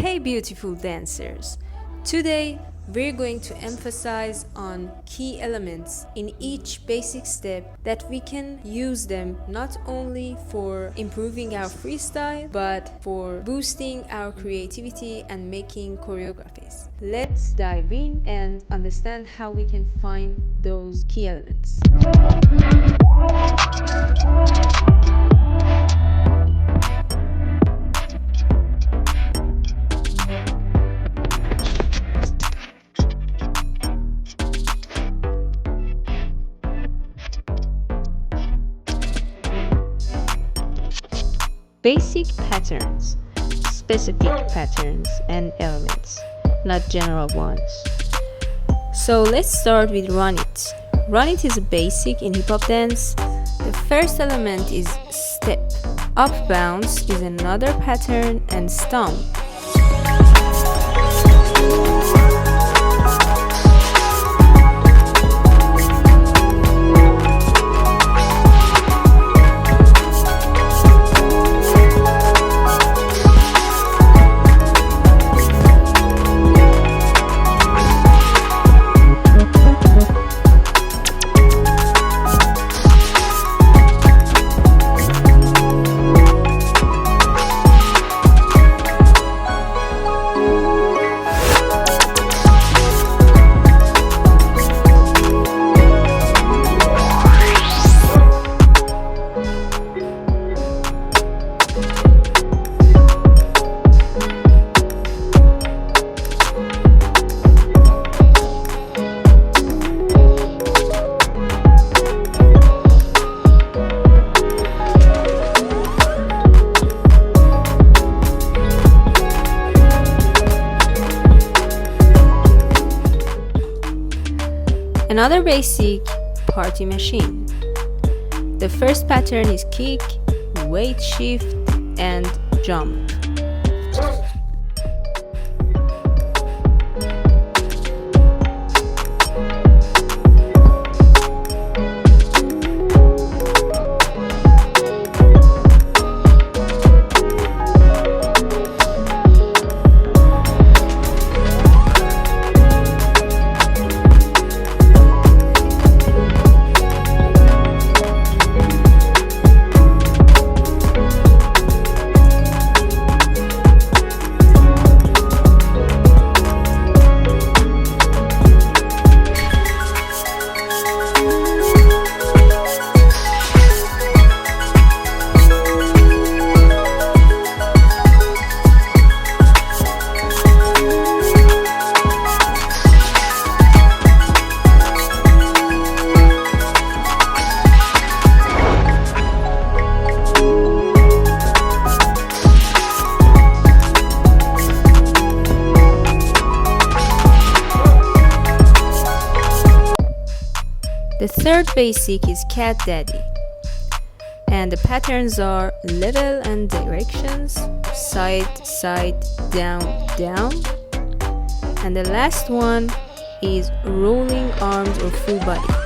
Hey beautiful dancers! Today we're going to emphasize on key elements in each basic step that we can use them not only for improving our freestyle but for boosting our creativity and making choreographies. Let's dive in and understand how we can find those key elements. Basic patterns, specific patterns and elements, not general ones. So let's start with run it. Run it is a basic in hip hop dance. The first element is step. Up bounce is another pattern, and stomp. Another basic party machine. The first pattern is kick, weight shift, and jump. The third basic is cat daddy, and the patterns are level and directions, side, side, down, down, and the last one is rolling arms or full body.